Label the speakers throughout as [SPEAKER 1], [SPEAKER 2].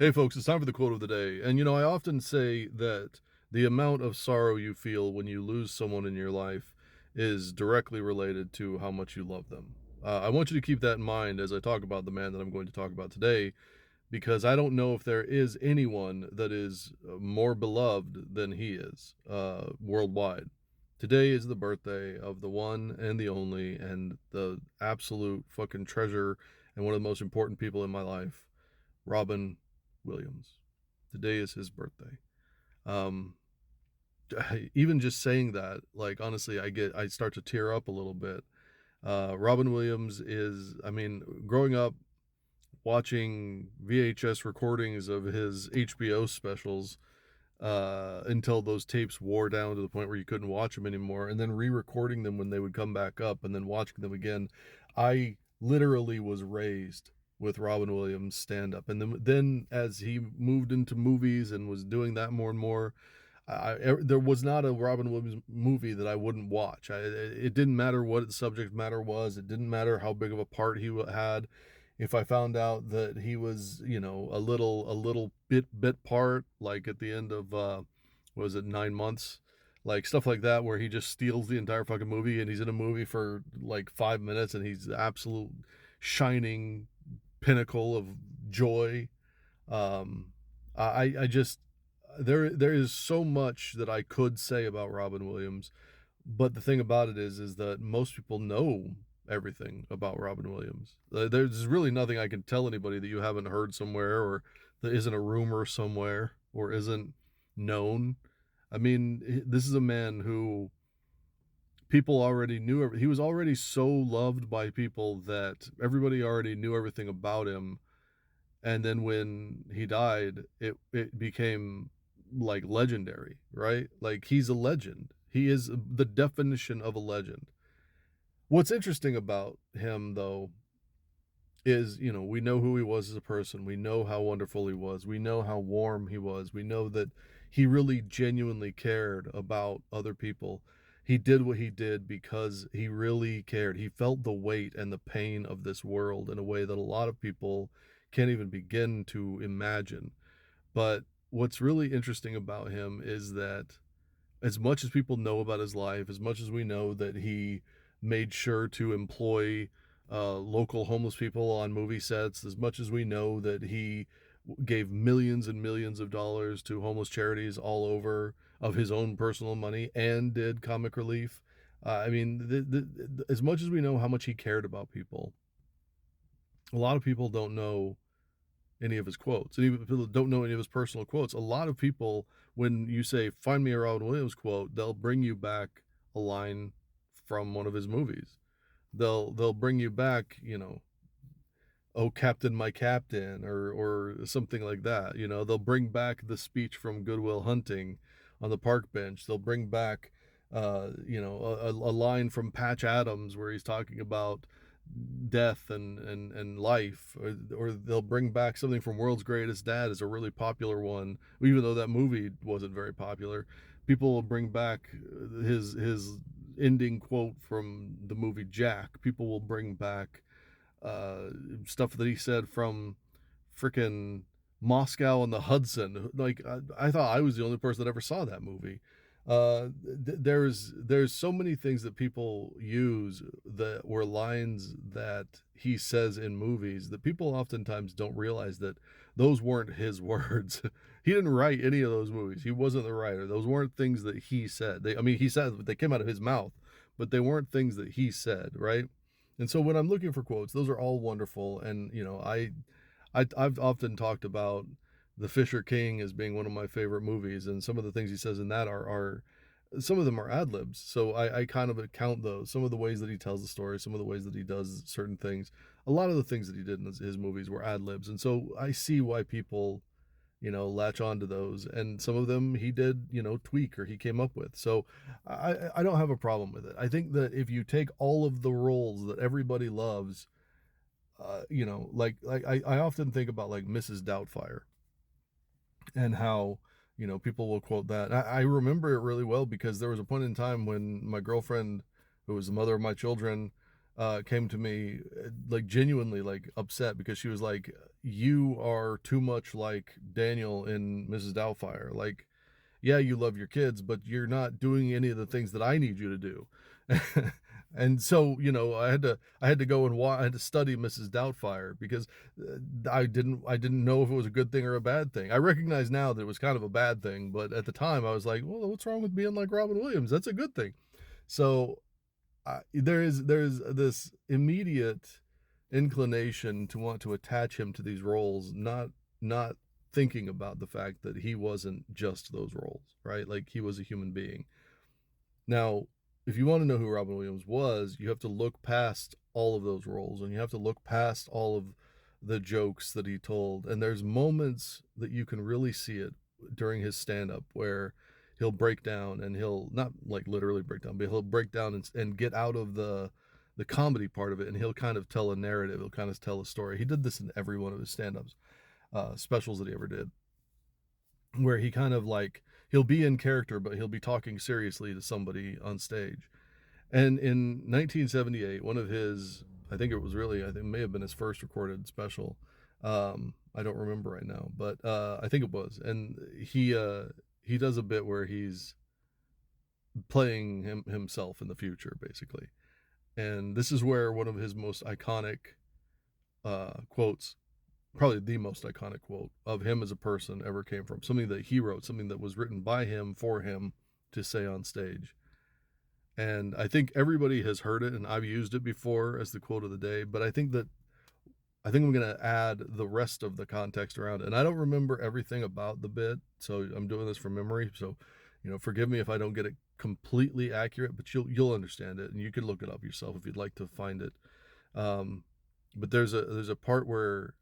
[SPEAKER 1] Hey folks, it's time for the quote of the day. And I often say that the amount of sorrow you feel when you lose someone in your life is directly related to how much you love them. I want you to keep that in mind as I talk about the man that I'm going to talk about today, because I don't know if there is anyone that is more beloved than he is worldwide. Today is the birthday of the one and the only and the absolute fucking treasure and one of the most important people in my life, Robin Williams. Today is his birthday. Um, Even just saying that, like honestly, I start to tear up a little bit. Robin Williams is, I mean, growing up watching VHS recordings of his HBO specials until those tapes wore down to the point where you couldn't watch them anymore, and then re-recording them when they would come back up, and then watching them again. I literally was raised with Robin Williams stand up, and then as he moved into movies and was doing that more and more, there was not a Robin Williams movie that I wouldn't watch. It didn't matter what the subject matter was. It didn't matter how big of a part he had. If I found out that he was, a little bit part, like at the end of what was it, 9 months, like stuff like that, where he just steals the entire fucking movie and he's in a movie for like 5 minutes and he's the absolute shining pinnacle of joy. Um, I just there is so much that I could say about Robin Williams, but the thing about it is that most people know everything about Robin Williams. There's really nothing I can tell anybody that you haven't heard somewhere, or that isn't a rumor somewhere, or isn't known. I mean, this is a man who people already knew. He was already so loved by people that everybody already knew everything about him, and then when he died, it became like legendary, right? Like he's a legend. He is the definition of a legend. What's interesting about him, though, is we know who he was as a person. We know how wonderful he was. We know how warm he was. We know that he really genuinely cared about other people. He did what he did because he really cared. He felt the weight and the pain of this world in a way that a lot of people can't even begin to imagine. But what's really interesting about him is that as much as people know about his life, as much as we know that he made sure to employ local homeless people on movie sets, as much as we know that he gave millions and millions of dollars to homeless charities all over of his own personal money and did comic relief. I mean, as much as we know how much he cared about people, a lot of people don't know any of his quotes. And even people don't know any of his personal quotes. A lot of people, when you say, find me a Robin Williams quote, they'll bring you back a line from one of his movies. They'll bring you back, "Oh Captain, my Captain," or something like that. They'll bring back the speech from Good Will Hunting on the park bench. They'll bring back a line from Patch Adams where he's talking about death and life, or they'll bring back something from World's Greatest Dad as a really popular one, even though that movie wasn't very popular. People will bring back his ending quote from the movie Jack. People will bring back uh, stuff that he said from freaking Moscow on the Hudson. Like I thought I was the only person that ever saw that movie. There's so many things that people use that were lines that he says in movies that people oftentimes don't realize that those weren't his words. He didn't write any of those movies. He wasn't the writer. Those weren't things that he said. I mean, he said they came out of his mouth, but they weren't things that he said, right? And so when I'm looking for quotes, those are all wonderful. And I've often talked about The Fisher King as being one of my favorite movies, and some of the things he says in that are some of them are ad libs. So I kind of account those. Some of the ways that he tells the story, some of the ways that he does certain things. A lot of the things that he did in his movies were ad libs, and so I see why people latch on to those. And some of them he did, tweak or he came up with. So I don't have a problem with it. I think that if you take all of the roles that everybody loves, like I often think about like Mrs. Doubtfire and how people will quote that. I remember it really well because there was a point in time when my girlfriend, who was the mother of my children, came to me like genuinely like upset because she was like, "You are too much like Daniel in Mrs. Doubtfire. Like, yeah, you love your kids, but you're not doing any of the things that I need you to do." And so, I had to go and I had to study Mrs. Doubtfire because I didn't know if it was a good thing or a bad thing. I recognize now that it was kind of a bad thing, but at the time I was like, well, what's wrong with being like Robin Williams? That's a good thing. So there's this immediate inclination to want to attach him to these roles, not thinking about the fact that he wasn't just those roles, right? Like he was a human being. Now, if you want to know who Robin Williams was, you have to look past all of those roles and you have to look past all of the jokes that he told. And there's moments that you can really see it during his stand up where he'll break down and he'll not like literally break down, but he'll break down and get out of the comedy part of it and he'll kind of tell a narrative, he'll kind of tell a story. He did this in every one of his stand-ups, specials that he ever did, where he kind of like he'll be in character but he'll be talking seriously to somebody on stage. And in 1978, one of his, I think it may have been his first recorded special. I don't remember right now, but I think it was. And he does a bit where he's playing himself in the future, basically. And this is where one of his most iconic quotes, probably the most iconic quote of him as a person ever came from. Something that he wrote, something that was written by him for him to say on stage. And I think everybody has heard it, and I've used it before as the quote of the day. But I think I'm going to add the rest of the context around it. And I don't remember everything about the bit, so I'm doing this from memory. So, forgive me if I don't get it completely accurate, but you'll understand it, and you can look it up yourself if you'd like to find it. But there's a part where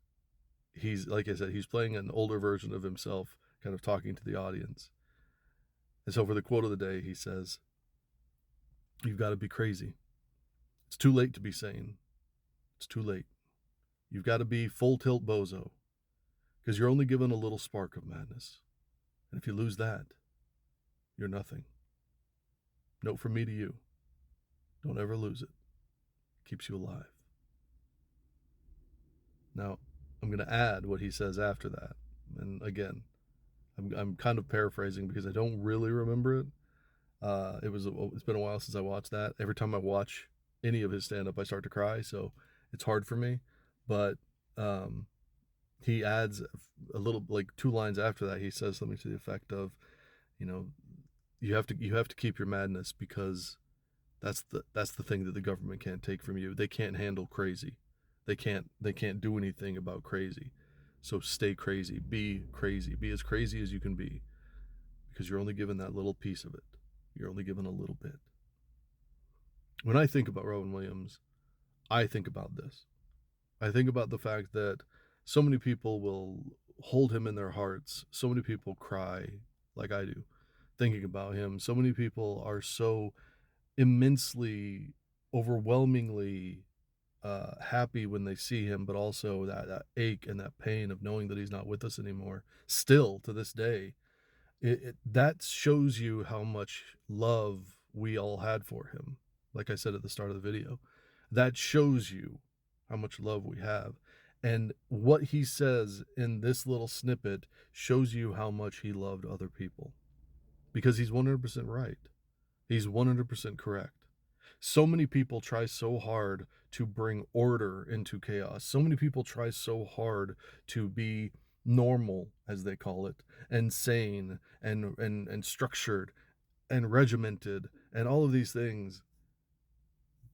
[SPEAKER 1] he's, like I said, he's playing an older version of himself, kind of talking to the audience. And so for the quote of the day, he says, "You've got to be crazy. It's too late to be sane. It's too late. You've got to be full tilt bozo, because you're only given a little spark of madness. And if you lose that, you're nothing. Note from me to you. Don't ever lose it. It keeps you alive." Now, I'm going to add what he says after that. And again, I'm kind of paraphrasing because I don't really remember it. It's been a while since I watched that. Every time I watch any of his stand up, I start to cry, so it's hard for me. But um, he adds a little, like 2 lines after that. He says something to the effect of, you know, you have to keep your madness because that's the thing that the government can't take from you. They can't handle crazy. They can't do anything about crazy. So stay crazy. Be crazy. Be as crazy as you can be because you're only given that little piece of it. You're only given a little bit. When I think about Robin Williams, I think about this. I think about the fact that so many people will hold him in their hearts. So many people cry like I do thinking about him. So many people are so immensely, overwhelmingly happy when they see him, but also that ache and that pain of knowing that he's not with us anymore. Still to this day, that shows you how much love we all had for him. Like I said at the start of the video, that shows you how much love we have. And what he says in this little snippet shows you how much he loved other people because he's 100% right. He's 100% correct. So many people try so hard to bring order into chaos. So many people try so hard to be normal, as they call it, and sane and structured and regimented and all of these things.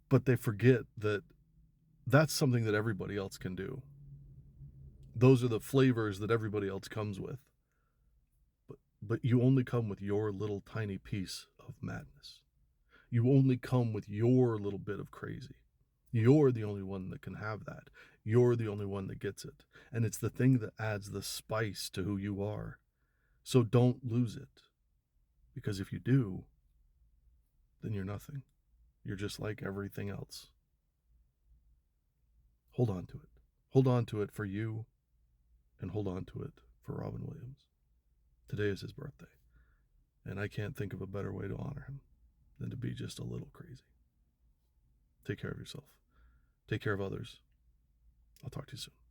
[SPEAKER 1] But they forget that that's something that everybody else can do. Those are the flavors that everybody else comes with. But you only come with your little tiny piece of madness. You only come with your little bit of crazy. You're the only one that can have that. You're the only one that gets it. And it's the thing that adds the spice to who you are. So don't lose it. Because if you do, then you're nothing. You're just like everything else. Hold on to it. Hold on to it for you, and hold on to it for Robin Williams. Today is his birthday, and I can't think of a better way to honor him than to be just a little crazy. Take care of yourself. Take care of others. I'll talk to you soon.